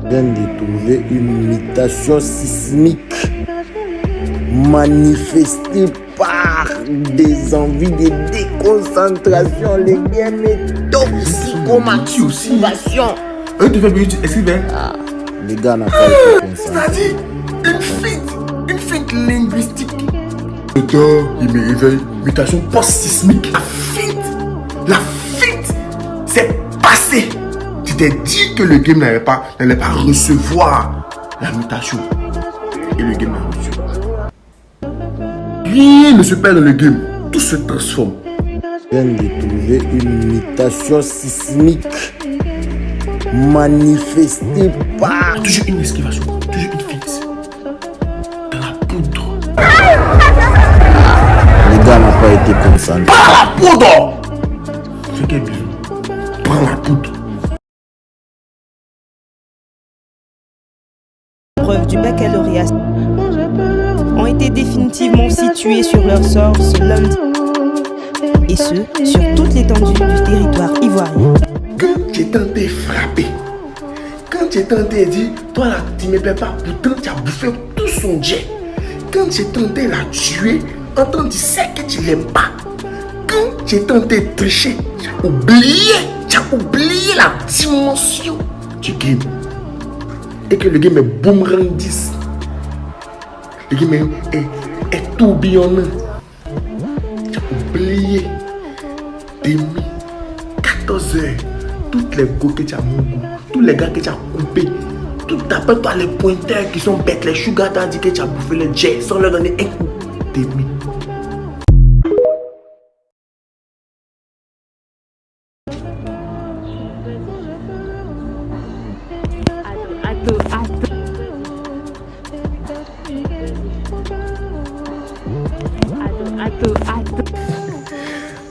Vient de trouver une mutation sismique manifestée par des envies de déconcentration. Les games est toxico-motivation. Tu fais bien, est-ce qu'il vient? Les gars n'ont pas été concentrés. C'est-à-dire une feinte linguistique. Le temps, il me réveille. Mutation post-sismique. La feinte, c'est passé. Tu t'es dit que le game n'allait pas recevoir la mutation. Et le game l'a reçu. Rien ne se perd dans le game. Tout se transforme. Vient de trouver une mutation sismique manifestée par Toujours une esquivation. Toujours une feinte. Dans la poudre. les gars n'ont pas été concentrés. Par la poudre. Fais quel bisou. Prends la poudre. Preuves du baccalauréat ont été définitivement situées sur leur sort ce lundi, et ce, sur toute l'étendue du territoire ivoirien. Quand tu es tenté frapper, quand tu es tenté dire, toi là, tu ne me plais pas, pourtant tu as bouffé tout son jet. Quand tu es tenté la tuer, entends, tu sais que tu l'aimes pas. Quand tu es tenté de tricher, tu as oublié la dimension du game. Et que le game est boomerang 10. Le game est tourbillonnant. Tu as oublié demi 14 heures. Toutes les go que tu as mouru, tous les gars que tu as coupé, tout après toi les pointeurs qui sont bêtes, les sugar t'as dit que tu as bouffé le jet sans leur donner un coup demi.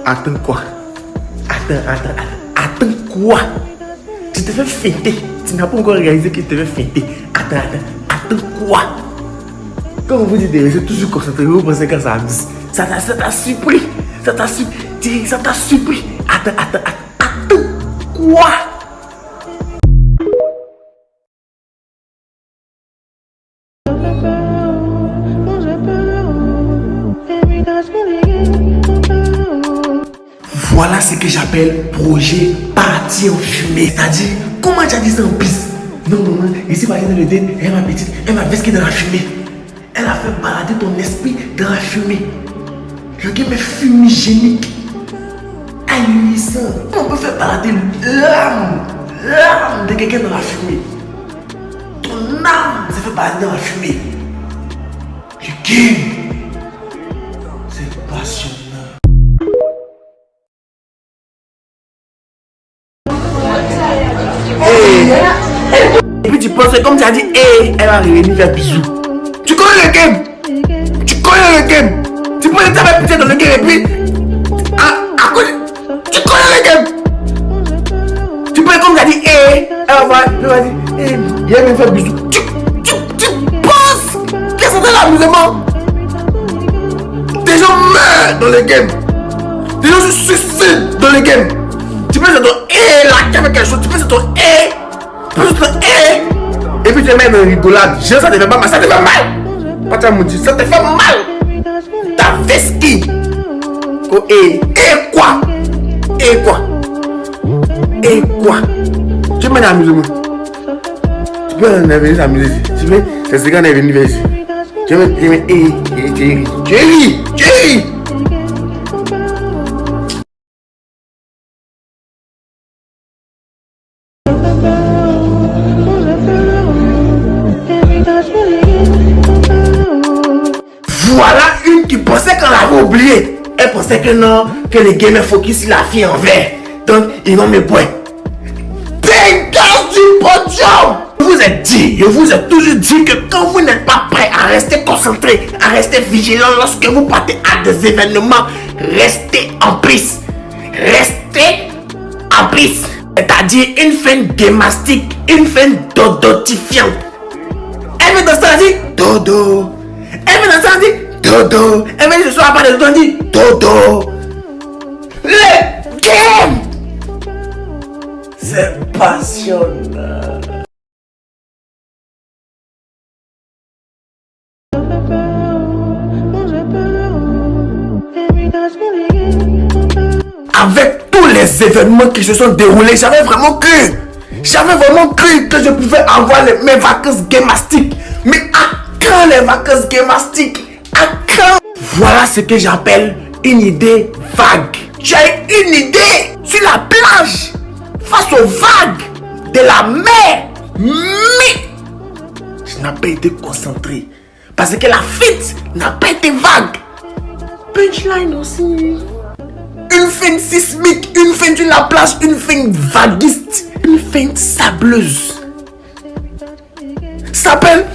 Attends quoi? Attends quoi? Tu te fais fêter. Tu n'as pas encore réalisé que tu te fais fêter. Attends quoi? Quand on vous dit de rester toujours concentré, vous pensez que ça amuse. Ça t'a surpris. Ça t'a surpris. Attends quoi? Voilà ce que j'appelle projet parti en fumée. C'est-à-dire, comment tu as dit ça en piste? Non, ici, par exemple, le dé, elle ma petite, elle m'a vesqué dans la fumée. Elle a fait balader ton esprit dans la fumée. Le game est fumigénique. Ahurissant. On peut faire balader l'âme de quelqu'un dans la fumée. Ton âme se fait balader dans la fumée. Le game, c'est passionnant. Et puis tu penses que comme tu as dit, elle va revenir faire bisous. Tu connais le game. Tu peux être avec pitié dans le game et puis tu connais le game. Tu peux comme tu as dit, elle va dire, viens me faire bisous. Tu penses que c'est de l'amusement. Des gens meurent dans le game. Des gens se suicident dans le game. Tu peux être ton là qui a fait quelque chose. Tu peux être ton et puis tu te mets dans une rigolade. Ça te fait pas mal, ça te fait mal. Pas ta maudit, ça te fait mal. Ta vesquille. Et quoi? Tu mets dans l'amusement. Tu peux venir s'amuser ici. Tu veux, c'est ce qu'on est venu vers ici. Tu ris. Voilà une qui pensait qu'on l'avait oublié. Elle pensait que non, que le game est focus sur la fille en vert. Donc, ils vont me boire. Dégage du podium! Je vous ai toujours dit que quand vous n'êtes pas prêt à rester concentré, à rester vigilant lorsque vous partez à des événements, restez en prise. C'est-à-dire une fin gamastique, une fin dodotifiante. Elle veut dans ça, elle dit dodo. Elle veut dans ça, elle dit dodo. Elle veut ce soir pas de dodo, elle dit dodo. Le game, c'est passionnant. avec tous les événements qui se sont déroulés, j'avais vraiment cru que je pouvais avoir mes vacances Gamastic. Mais à quand les vacances Gamastic? À quand? Voilà ce que j'appelle une idée vague. J'ai une idée sur la plage, face aux vagues de la mer. Mais je n'ai pas été concentré. Parce que la fête n'a pas été vague. Punchline aussi. Une feinte sismique, une feinte sur la plage, une feinte vaguiste, une feinte sableuse. Ça s'appelle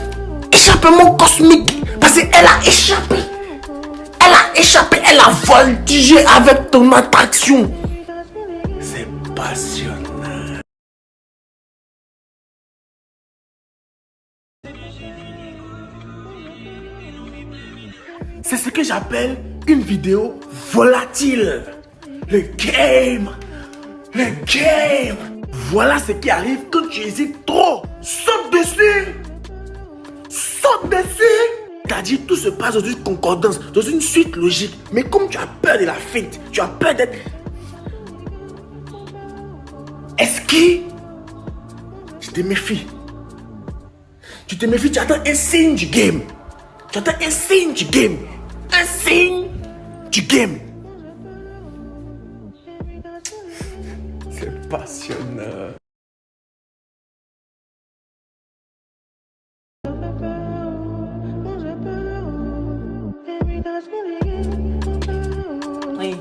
échappement cosmique. Parce qu'elle a échappé. Elle a voltigé avec ton attraction. C'est passionnant. C'est ce que j'appelle une vidéo volatile. Le game. Voilà ce qui arrive quand tu hésites trop. Saute dessus. C'est-à-dire tout se passe dans une concordance, dans une suite logique. Mais comme tu as peur de la feinte, tu as peur d'être... Est-ce que... Tu te méfies. Tu attends un signe du game. Un signe du game. C'est passionnant. Oui.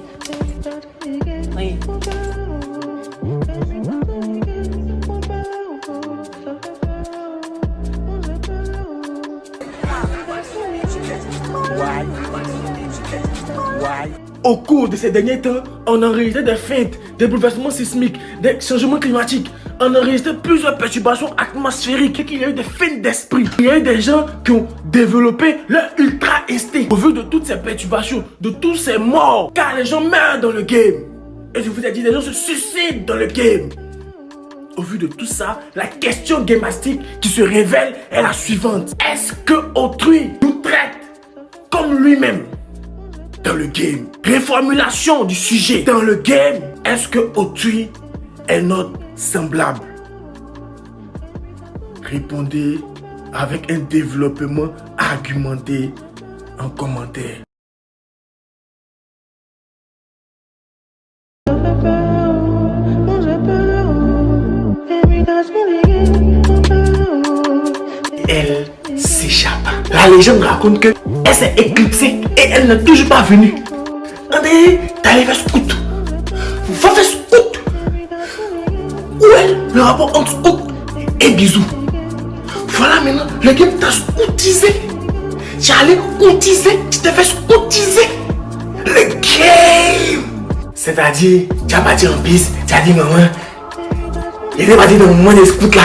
Au cours de ces derniers temps, on a enregistré des feintes, des bouleversements sismiques, des changements climatiques. On a enregistré plusieurs perturbations atmosphériques. Il y a eu des feintes d'esprit. Il y a eu des gens qui ont développé leur ultra instinct. Au vu de toutes ces perturbations, de tous ces morts, car les gens meurent dans le game. Et je vous ai dit, les gens se suicident dans le game. Au vu de tout ça, la question gamastique qui se révèle est la suivante. Est-ce que autrui nous traite comme lui-même dans le game? Réformulation du sujet. Dans le game, est-ce que autrui est notre semblable? Répondez avec un développement argumenté en commentaire. Elle s'échappa. La légende raconte que elle s'est éclipsée et elle n'est toujours pas venue. André, t'allais faire scout. Va faire scout. Où est le rapport entre scout et bisou? Voilà maintenant, le game t'a scoutisé. Tu allais scoutiser, tu t'es fait scoutiser. Le game. C'est-à-dire, tu as parti en piste, tu as dit maman, il était parti dans le moment des scouts là.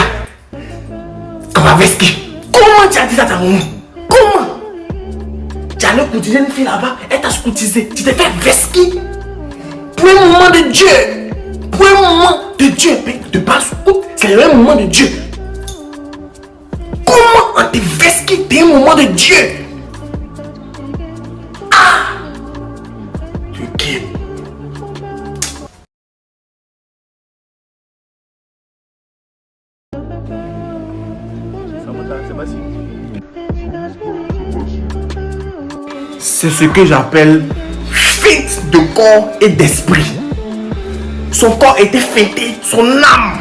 Comme avec ski. Comment tu as dit ça à ta maman? Comment? Tu allais coutiser une fille là-bas, elle t'a scoutisé. Tu t'es fait veski. Pour un moment de Dieu. Mais de pas scout, c'est le même moment de Dieu. Comment on te veski d'un moment de Dieu? Ah! Le game. C'est ce que j'appelle feinte de corps et d'esprit. Son corps était feinté, son âme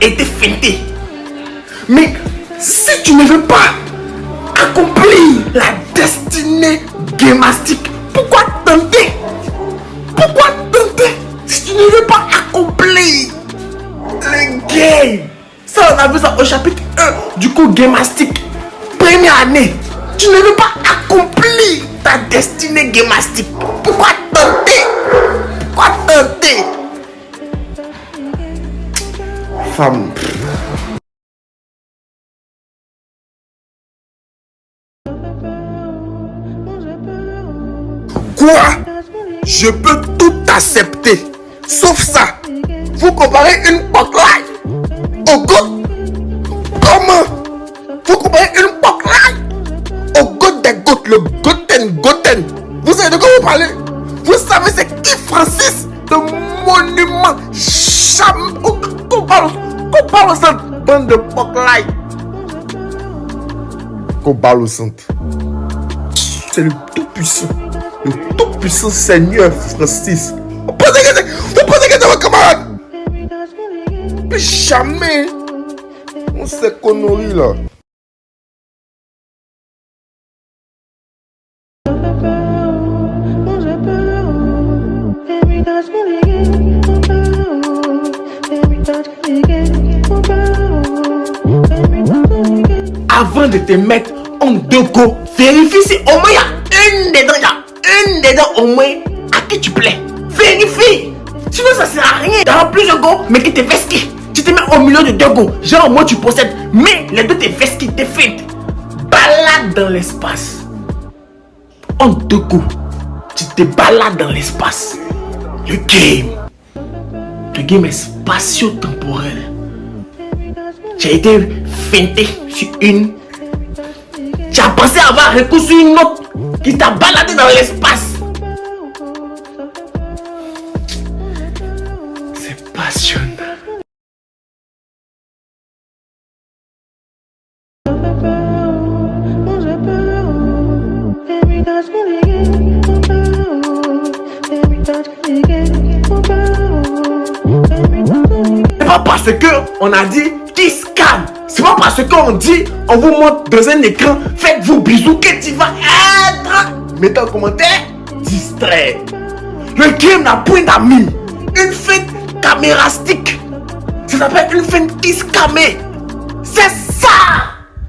était feintée. Mais si tu ne veux pas accomplir la destinée gamastique, pourquoi tenter? Si tu ne veux pas accomplir le game. Ça, on a vu ça au chapitre 1 du cours gamastique. Première année. Tu ne veux pas accomplir ta destinée gamastique. Pourquoi tenter? Femme. Quoi? Je peux tout accepter. Sauf ça. Vous comparez une poclaille au goût. Comment? Vous comparez une poclaille au goût des gouttes. Le goûten. Vous savez de quoi vous parlez? Vous savez c'est qui Francis de de Poklai. Qu'on parle au centre. C'est le tout-puissant Seigneur Francis. On pense que c'est mon camarade. Mais jamais. On s'est conneries là. Avant de te mettre en deux go, vérifie si au moins il y a une dedans au moins à qui tu plais. Vérifie. Sinon ça sert à rien d'avoir plusieurs go mais qui te vesquent. Tu te mets au milieu de deux go, genre moi tu possèdes, mais les deux te vesquent, te fêtent. Balade dans l'espace. En deux go, tu te balades dans l'espace. Le game est spatio-temporel. J'ai été feinté sur une. Tu as pensé avoir recours sur une autre qui t'a baladé dans l'espace. C'est passionnant. C'est pas parce que on a dit qui scanne. C'est pas parce qu'on dit on vous montre dans un écran, faites-vous bisous que tu vas être. Mettez en commentaire, distrait. Le game n'a point d'amis. Une feinte camérastique. Ça s'appelle une feinte qui scamée. C'est ça.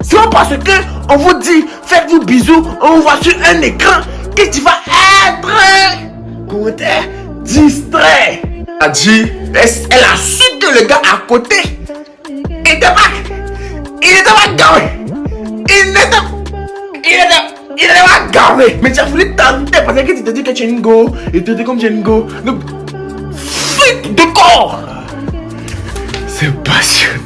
C'est pas parce que on vous dit faites-vous bisous, on vous voit sur un écran que tu vas être. Commentaire, distrait. A dit, Elle a su que le gars à côté était pas gavé. Il n'était pas gavé. Mais tu as voulu tenter parce que tu te dis que tu es une go. Et tu te dis comme tu es une go. Donc, fuite de corps. C'est passionnant.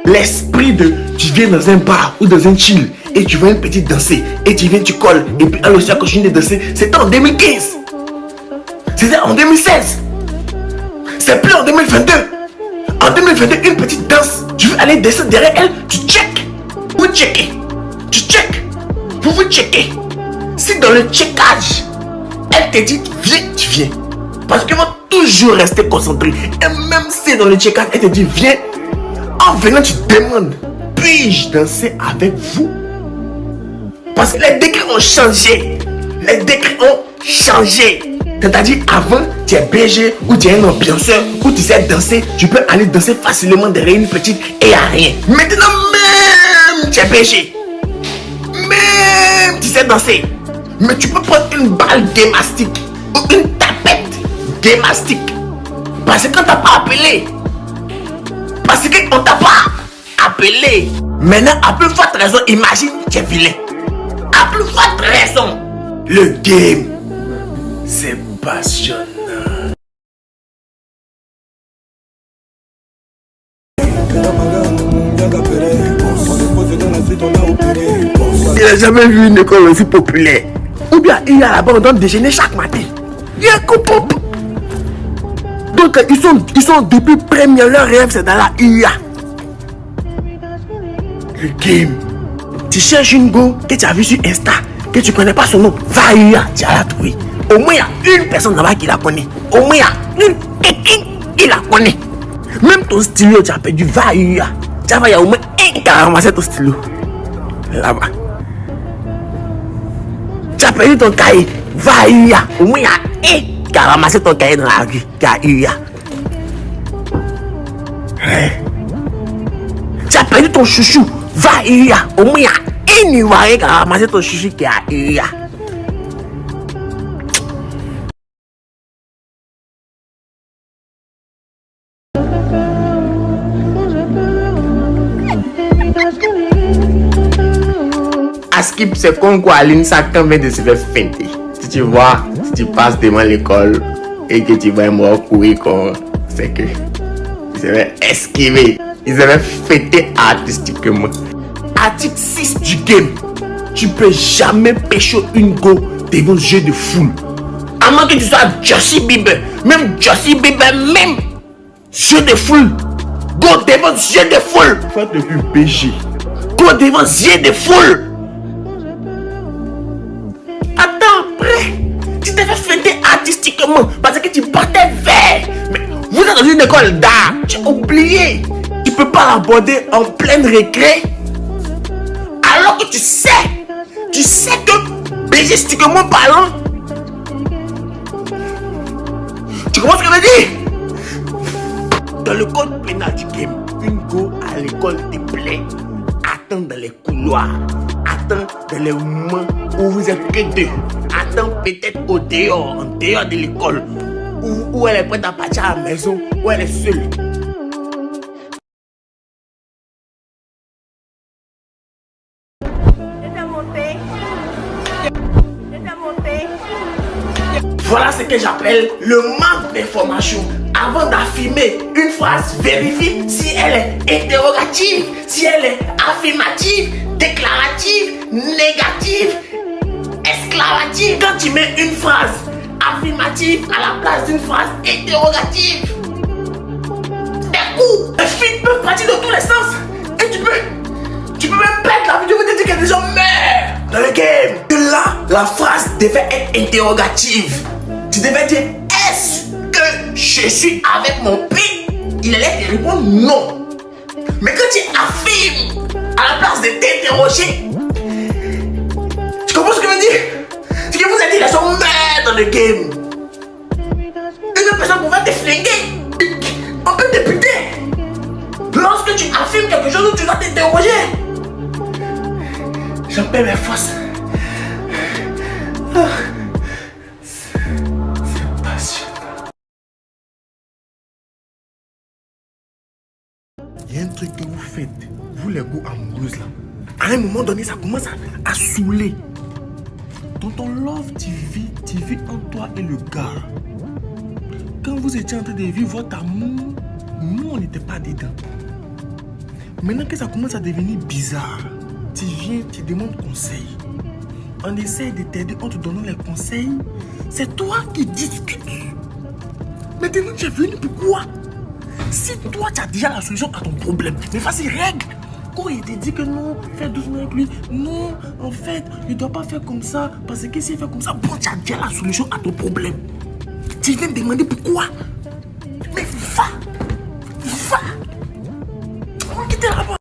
L'esprit de tu viens dans un bar ou dans un chill et tu vois une petite danser et tu viens, tu colles et puis elle aussi a continué de danser. C'était en 2015. C'était en 2016. C'est plus en 2022. En 2022, une petite danse. Tu veux aller danser derrière elle, tu check. Vous checkez. Tu check. Vous checkez. Si dans le checkage, elle te dit viens, tu viens. Parce qu'elle va toujours rester concentrée. Et même si dans le checkage, elle te dit viens. En venant, tu demandes, puis-je danser avec vous? Parce que les décrets ont changé. Les décrets ont changé. C'est-à-dire, avant, tu es BG ou tu es un ambianceur ou tu sais danser, tu peux aller danser facilement derrière une petite et il n'y a rien. Maintenant, même tu es BG. Même tu sais danser. Mais tu peux prendre une balle démastique ou une tapette démastique. Parce qu'on t'a pas appelé. Parce qu'on t'a pas appelé. Maintenant, à plus forte raison, imagine, tu es vilain. À plus forte raison. Le game, c'est passionnant. Il n'a jamais vu une école aussi populaire. Ou bien il y a là-bas, on doit déjeuner chaque matin. Il y a un coupon. Donc ils sont depuis première, leur rêve c'est dans la IA. Le game. Tu cherches une go que tu as vu sur Insta, que tu connais pas son nom, va à IA, tu vas la trouver. Au moins il y a une personne là-bas qui la connaît. Au moins il y a une quelqu'un qui la connaît. Même ton stylo, tu as perdu, va à IA. Tu vas, il y a au moins un qui a ramassé ton stylo. Là-bas. Tu as perdu ton cahier, va à IA. Au moins il y a un qui a ramassé ton cahier dans la rue, qui a IA. Tu as perdu ton chouchou, va à IA. Au moins il y a un Ivoirien qui a ramassé ton chouchou qui a IA. Askip, c'est comme quoi l'INSA quand vient de se faire feinter. Si tu vois, si tu passes devant l'école et que tu vois moi courir comme c'est que ils avaient esquivé, ils avaient fêté artistiquement. Article 6 du game, tu peux jamais pécho une go devant ce jeu de foule. À moins que tu sois Justin Bieber. Même Justin Bieber, même jeu de foule. Go devant ce jeu de foule. Faites le plus péché. Go devant ce jeu de foule. Attends, après, tu t'es fait fêter artistiquement parce que tu portais vert. Mais vous êtes dans une école d'art. Tu as oublié. Tu peux pas l'aborder en pleine récré. Alors que tu sais que bégistiquement parlant, tu comprends ce que je veux dire? Dans le code pénal du game, une go à l'école te plaît, attends dans les couloirs, attends dans les moments où vous êtes que deux, attends peut-être au dehors, en dehors de l'école, où elle est prête à partir à la maison, où elle est seule. Voilà ce que j'appelle le manque d'information. Avant d'affirmer une phrase, vérifie si elle est interrogative, si elle est affirmative, déclarative, négative, exclamative. Quand tu mets une phrase affirmative à la place d'une phrase interrogative, tes coups, tes filles peuvent partir dans tous les sens. Et tu peux même perdre la vidéo et te dire que des gens meurent dans le game. De là, la phrase devait être interrogative. Tu devais dire, est-ce que je suis avec mon pays? Il allait te répondre non. Mais quand tu affirmes à la place de t'interroger, tu comprends ce que je veux dire? C'est que vous êtes dit, les gens meurent dans le game. Une personne pouvait te flinguer. On peut te buter. Lorsque tu affirmes quelque chose, tu dois t'interroger. J'en perds mes forces. C'est passionnant. Il y a un truc que vous faites, vous les goûts amoureuses là. À un moment donné, ça commence à saouler. Dans ton love TV en toi et le gars. Quand vous étiez en train de vivre votre amour, nous on n'était pas dedans. Maintenant que ça commence à devenir bizarre, tu viens, tu demandes conseil. On essaie de t'aider en te donnant les conseils. C'est toi qui discutes. Maintenant tu es venu pourquoi? Si toi tu as déjà la solution à ton problème, mais vas-y règle. Quand il te dit que non, fais doucement avec lui. Non, en fait, il ne doit pas faire comme ça. Parce que s'il fait comme ça, bon, tu as déjà la solution à ton problème. Tu viens me demander pourquoi? Mais va. On va quitter là-bas.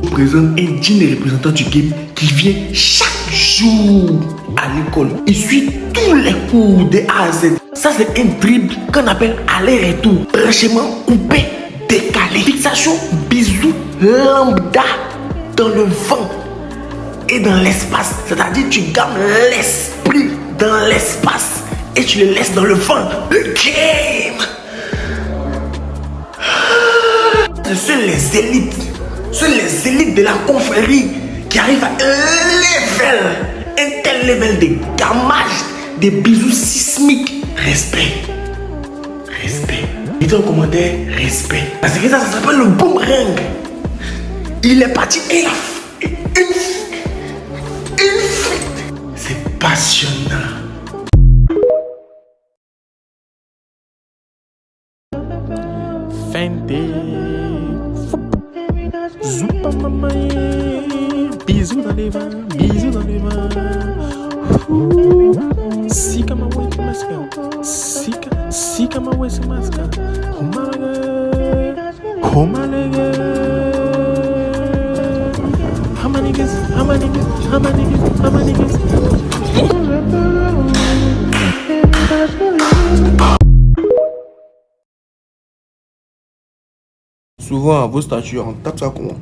Je présente un digne représentant du game qui vient chaque jour à l'école. Il suit tous les cours de A à Z. Ça c'est un dribble qu'on appelle aller-retour. Branchement coupé, décalé. Fixation, bisou, lambda dans le vent et dans l'espace. C'est-à-dire tu gardes l'esprit dans l'espace et tu le laisses dans le vent. Le game. Ce sont les élites. Ce sont les élites de la confrérie qui arrivent à un tel level de gammage, de bisous sismiques. Respect. Dites en commentaire, respect. Parce que ça s'appelle le boomerang. Il est parti et il a une fuite. C'est passionnant. Fenty. Zoupa mamaye, bisous dans les vents, Sika ma way to maska, sika ma way to maska, Homalege, Hamanigas. Souvent, à vos statuts, on tape ça comment?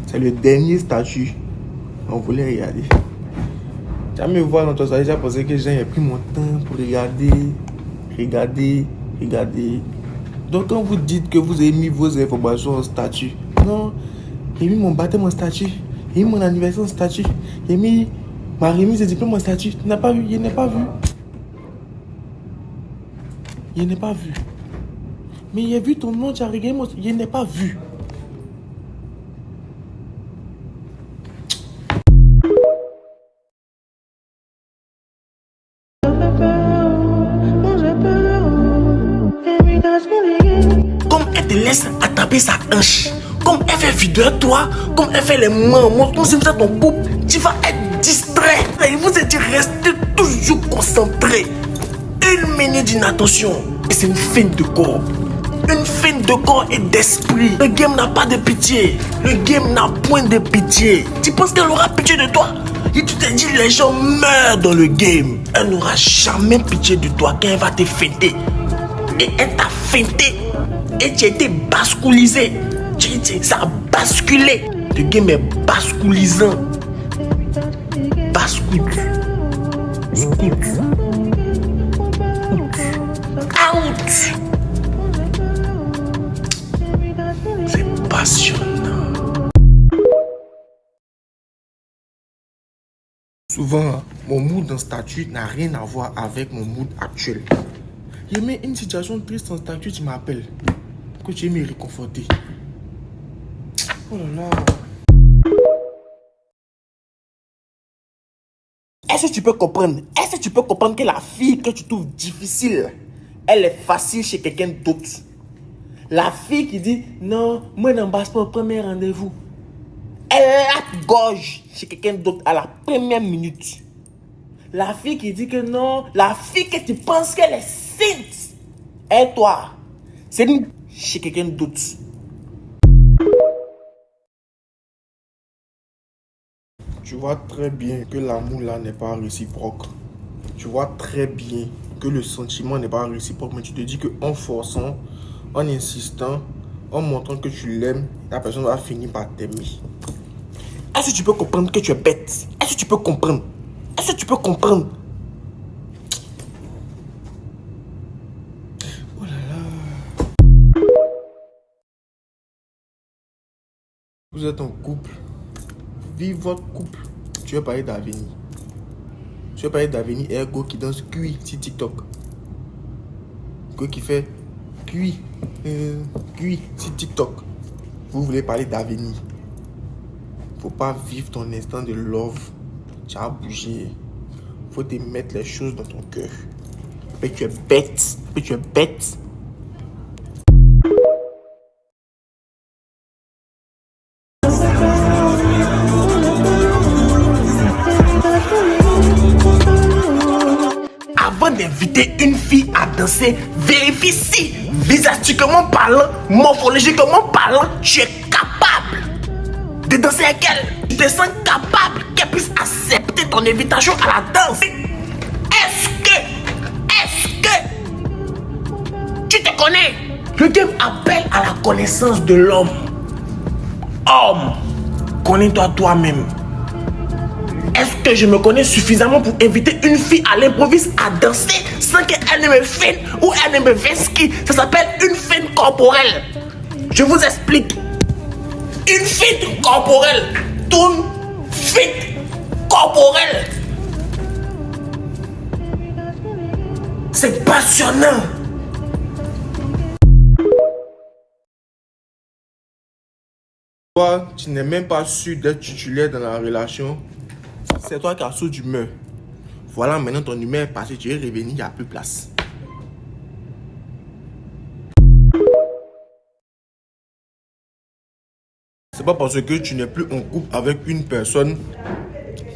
C'est le dernier statut. On voulait regarder. Jamais voir dans ton statut, j'ai pensé que j'ai pris mon temps pour regarder. Donc, quand vous dites que vous avez mis vos informations en statut, non, j'ai mis mon baptême en statut, j'ai mis mon anniversaire en statut, j'ai mis ma remise de diplôme en statut. Tu n'as pas vu? Je n'ai pas vu. Mais j'ai vu ton nom, tu as regardé mon... Je n'ai pas vu. Comme elle te laisse attraper sa hanche, comme elle fait vidéo à toi, comme elle fait les mains, comme si vous êtes ton couple, tu vas être distrait. Et vous êtes resté toujours concentré. 1 minute d'inattention, et c'est une feinte de corps. Une feinte de corps et d'esprit. Le game n'a pas de pitié. Le game n'a point de pitié. Tu penses qu'elle aura pitié de toi? Et tu te dis, les gens meurent dans le game. Elle n'aura jamais pitié de toi quand elle va te feinter. Et elle t'a feinté. Et tu as été basculisé. Ça a basculé. Le game est basculisant. Bascule. Scoot. Out. C'est passionnant. Souvent, mon mood en statut n'a rien à voir avec mon mood actuel. Il y a une situation triste en statut, tu m'appelles. Que tu aimes me réconforter. Oh là là. Est-ce que tu peux comprendre? Est-ce que tu peux comprendre que la fille que tu trouves difficile, elle est facile chez quelqu'un d'autre? La fille qui dit non, moi n'embrasse pas au premier rendez-vous. Elle la gorge chez quelqu'un d'autre à la première minute. La fille qui dit que non, la fille que tu penses qu'elle est sainte, et toi, c'est une chez quelqu'un d'autre. Tu vois très bien que l'amour là n'est pas réciproque. Tu vois très bien que le sentiment n'est pas réciproque. Mais tu te dis qu'en forçant, en insistant, en montrant que tu l'aimes, la personne va finir par t'aimer. Est-ce que tu peux comprendre que tu es bête? Est-ce que tu peux comprendre? Est-ce que tu peux comprendre? Oh là là. Vous êtes en couple. Vive votre couple. Tu veux parler d'avenir. Tu veux parler d'avenir et un go qui danse cuit sur TikTok. Go qui fait cuit sur TikTok. Vous voulez parler d'avenir. Faut pas vivre ton instant de love. Tu as bougé. Faut te mettre les choses dans ton cœur. Mais tu es bête. Mais tu es bête. Avant d'inviter une fille à danser, vérifie si, visagiquement parlant, morphologiquement parlant, tu es capable de danser avec elle. Tu te sens capable qu'elle puisse accepter ton invitation à la danse. Est-ce que tu te connais? Le game appelle à la connaissance de l'homme. Homme, connais-toi toi-même. Est-ce que je me connais suffisamment pour inviter une fille à l'improviste à danser sans qu'elle ne me feinte ou elle ne me vesquille? Ça s'appelle une feinte corporelle. Je vous explique. Une feinte corporelle. Tourne, feinte corporelle. C'est passionnant. Toi, tu n'es même pas sûr d'être titulaire dans la relation. C'est toi qui as saut d'humeur. Voilà, maintenant ton humeur est passée, tu es revenu, il n'y a plus place. C'est pas parce que tu n'es plus en couple avec une personne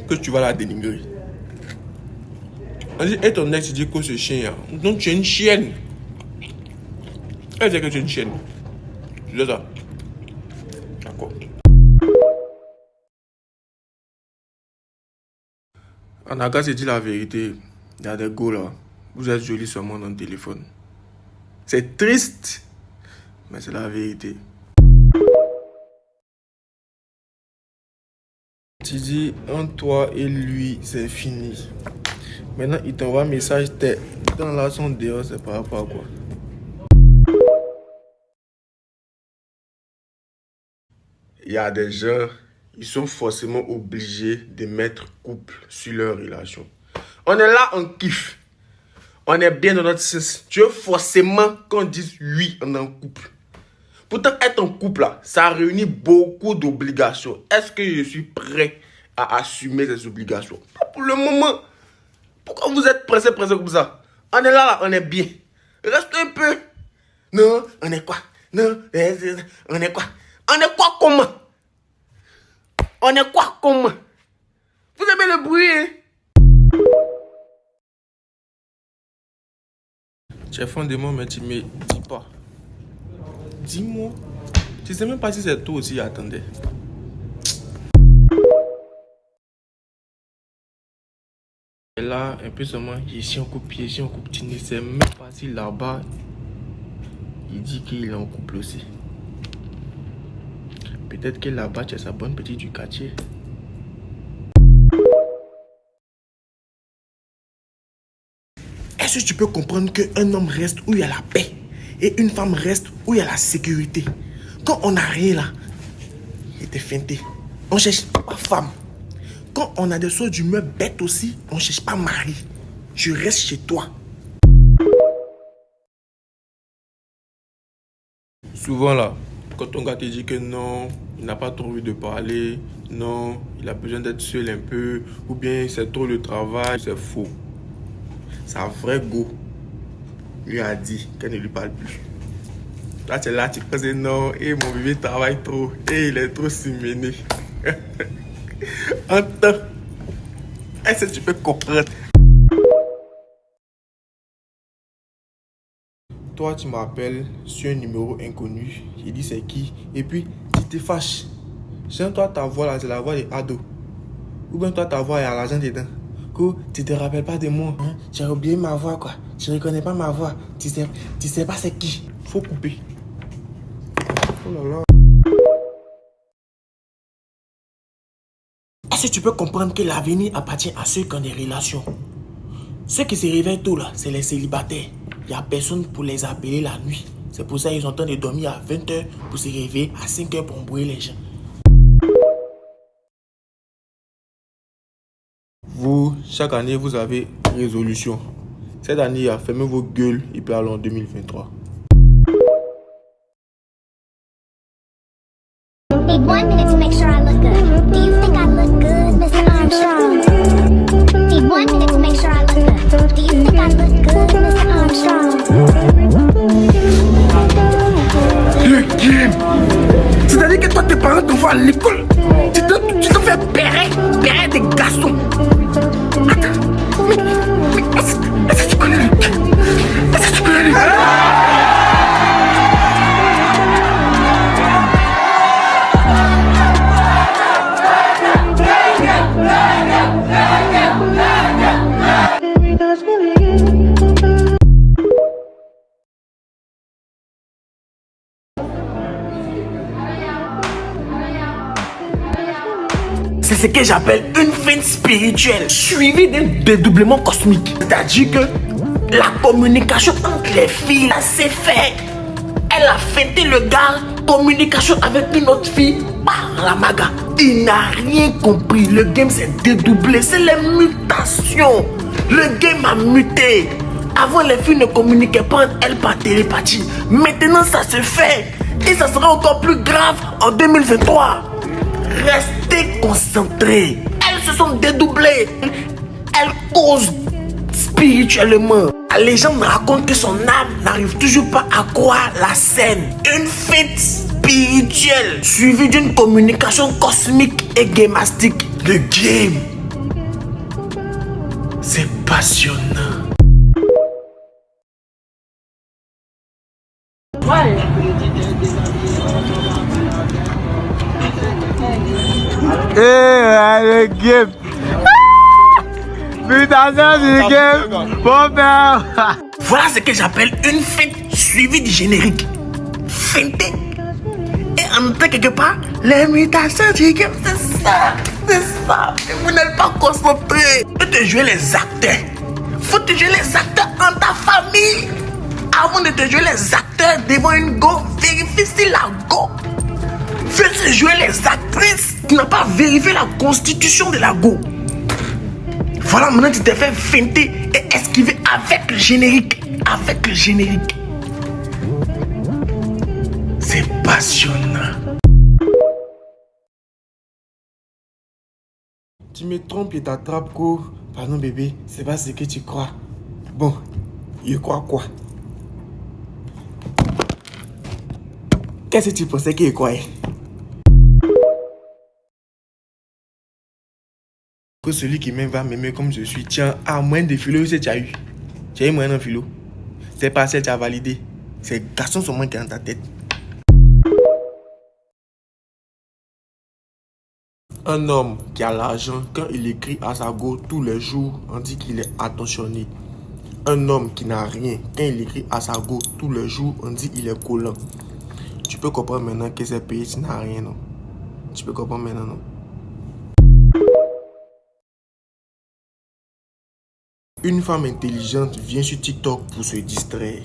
que tu vas la dénigrer. On dit, et ton ex dit que c'est chien. Donc tu es une chienne. Elle dit que tu es une chienne. Tu dis ça? D'accord. Anaga s'est dit la vérité. Il y a des go là. Vous êtes jolis seulement dans le téléphone. C'est triste, mais c'est la vérité. Tu dis, entre toi et lui, c'est fini. Maintenant, il t'envoie un message, t'es dans la son dehors, c'est par rapport à quoi? Il y a des gens, ils sont forcément obligés de mettre couple sur leur relation. On est là, on kiffe. On est bien dans notre sens. Tu veux forcément qu'on dise oui, on est en couple. Pourtant, être en couple, là, ça réunit beaucoup d'obligations. Est-ce que je suis prêt à assumer ces obligations? Pas pour le moment. Pourquoi vous êtes pressé comme ça? On est là, on est bien. Reste un peu. Non, on est quoi? Non, on est quoi? On est quoi comment? On est quoi comment? Vous aimez le bruit, hein? Tu es fan de moi, mais tu me dis pas. Dis-moi. Tu sais même pas si c'est toi aussi qui attendais. Et là, un peu seulement, ici on coupe pied, ici on coupe, tu ne sais même pas si là-bas, il dit qu'il est en couple aussi. Peut-être que là-bas, tu es sa bonne petite du quartier. Est-ce que tu peux comprendre qu'un homme reste où il y a la paix et une femme reste où il y a la sécurité? Quand on n'a rien là, il était feinté. On cherche pas femme. Quand on a des sortes d'humeur bêtes aussi, on cherche pas mari. Je reste chez toi. Souvent là, quand ton gars te dit que non, il n'a pas trop envie de parler, non, il a besoin d'être seul un peu, ou bien c'est trop le travail, c'est faux. Sa vrai go lui a dit qu'elle ne lui parle plus. Là, tu es là, tu faisais non, et mon bébé travaille trop, et il est trop siméné. Attends, est-ce que tu peux comprendre? Toi, tu m'appelles sur un numéro inconnu. Il dit c'est qui? Et puis, tu te fâches. Sinon, toi, ta voix là, c'est la voix des ados. Ou bien toi, ta voix est à l'argent dedans. Tu te rappelles pas de moi, hein? Tu as oublié ma voix, quoi. Tu reconnais pas ma voix. Tu sais pas c'est qui. Faut couper. Oh là là. Est-ce que tu peux comprendre que l'avenir appartient à ceux qui ont des relations? Ceux qui se réveillent tôt là, c'est les célibataires. Il n'y a personne pour les appeler la nuit. C'est pour ça qu'ils ont le temps de dormir à 20h pour se réveiller à 5h pour embrouiller les gens. Vous, chaque année, vous avez une résolution. Cette année, fermez vos gueules et puis allons en 2023. Need 1 minute to make sure I look good. Do you think I look good, Mr. Armstrong? Need 1 minute to make sure I look good. Do you think I look good, Mr. Armstrong? Le game! C'est-à-dire que toi, tes parents te voient à l'école. Tu te fais bérer des garçons. Attends, mais est-ce que tu connais le game? Est-ce que tu connais le game? C'est ce que j'appelle une feinte spirituelle suivie d'un dédoublement cosmique. C'est-à-dire que la communication entre les filles s'est faite. Elle a feinté le gars, communication avec une autre fille par la maga. Il n'a rien compris. Le game s'est dédoublé. C'est les mutations. Le game a muté. Avant, les filles ne communiquaient pas entre elles par télépathie. Maintenant, ça se fait. Et ça sera encore plus grave en 2023. Restez concentrés. Elles se sont dédoublées. Elles causent spirituellement. La légende raconte que son âme n'arrive toujours pas à croire la scène. Une fête spirituelle suivie d'une communication cosmique et gamastique. Le game, c'est passionnant. Ouais. Le game. Mutation du game. Bon père. Voilà ce que j'appelle une fête suivie du générique. Feinté. Et en même temps, quelque part, les mutations du game, c'est ça. C'est ça. Et vous n'êtes pas concentrés. Faut te jouer les acteurs. Faut te jouer les acteurs en ta famille. Avant de te jouer les acteurs devant une go, vérifie si la go fait se jouer les actrices qui n'ont pas vérifié la constitution de la go. Voilà, maintenant tu t'es fait feinter et esquiver avec le générique. Avec le générique. C'est passionnant. Tu me trompes et t'attrapes, quoi. Pardon, bébé, c'est pas ce que tu crois. Bon, je crois quoi? Qu'est-ce que tu pensais qu'il croyait? Que celui qui m'aime va m'aimer comme je suis. Tiens, à moins de philo, c'est tu as eu. Tu as eu moins de philo. C'est pas celle que tu as validé. Ces garçons sont moins qui sont dans ta tête. Un homme qui a l'argent, quand il écrit à sa go tous les jours, on dit qu'il est attentionné. Un homme qui n'a rien, quand il écrit à sa go tous les jours, on dit qu'il est collant. Tu peux comprendre maintenant que c'est payé, tu n'as rien, non? Tu peux comprendre maintenant, non? Une femme intelligente vient sur TikTok pour se distraire.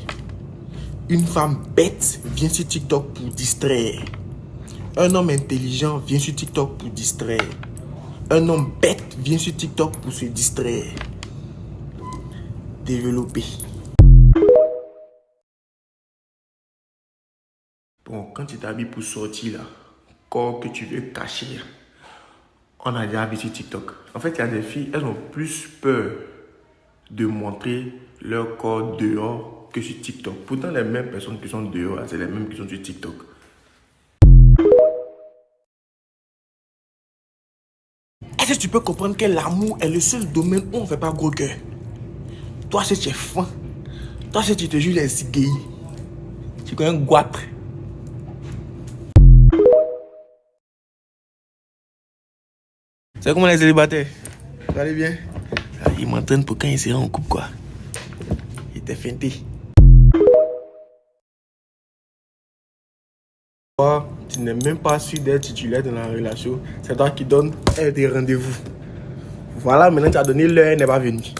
Une femme bête vient sur TikTok pour distraire. Un homme intelligent vient sur TikTok pour distraire. Un homme bête vient sur TikTok pour se distraire. Développer. Bon, quand tu t'habilles pour sortir là, corps que tu veux cacher, on a déjà vu sur TikTok. En fait, il y a des filles, elles ont plus peur de montrer leur corps dehors que sur TikTok. Pourtant, les mêmes personnes qui sont dehors, c'est les mêmes qui sont sur TikTok. Est-ce que tu peux comprendre que l'amour est le seul domaine où on ne fait pas gros cœur? Toi, si tu es fin, toi, si tu te joues les ciguilles, tu connais un goitre. C'est comment les célibataires? Vous allez bien? Il m'entraîne pour quand il sera en couple, quoi. Il était feinté. Toi, tu n'es même pas sûr d'être titulaire dans la relation. C'est toi qui donnes des rendez-vous. Voilà, maintenant tu as donné l'heure, elle n'est pas venue.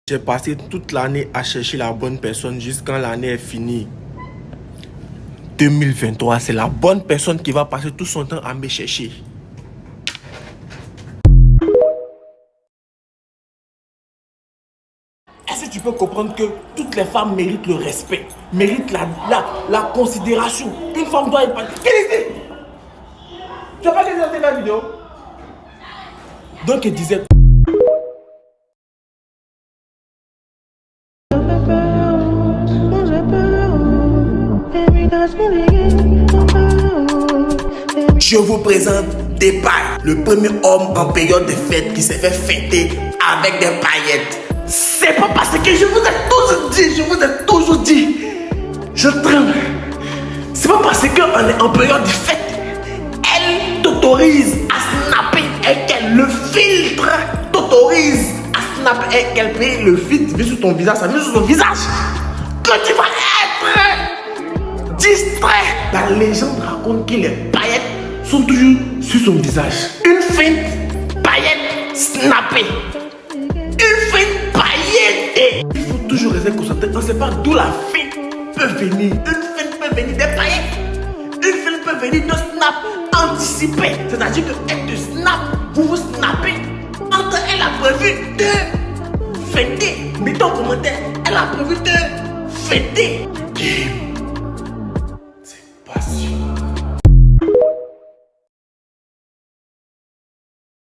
J'ai passé toute l'année à chercher la bonne personne jusqu'à l'année est finie. 2023, c'est la bonne personne qui va passer tout son temps à me chercher. Est-ce que tu peux comprendre que toutes les femmes méritent le respect, méritent la considération? Une femme doit être... Quelle idée? Tu n'as pas regardé la vidéo? Donc il disait... Je vous présente Depay, le premier homme en période de fête qui s'est fait fêter avec des paillettes. C'est pas parce que je vous ai toujours dit, je tremble. C'est pas parce qu'on est en période de fête, elle t'autorise à snapper et qu'elle le filtre t'autorise à snapper et qu'elle paye le filtre sur ton visage, ça vient sur ton visage, que tu vas être distrait. La légende raconte que les paillettes sont toujours sur son visage. Une feinte, paillette, snappée. Une feinte, paillette. Et il faut toujours rester concentré. On ne sait pas d'où la feinte peut venir. Une feinte peut venir des paillettes. Une feinte peut venir de snap anticipé. C'est-à-dire qu'elle te snap, vous vous snappez. Entre elle a prévu de fêter. Mettez en commentaire, elle a prévu de fêter.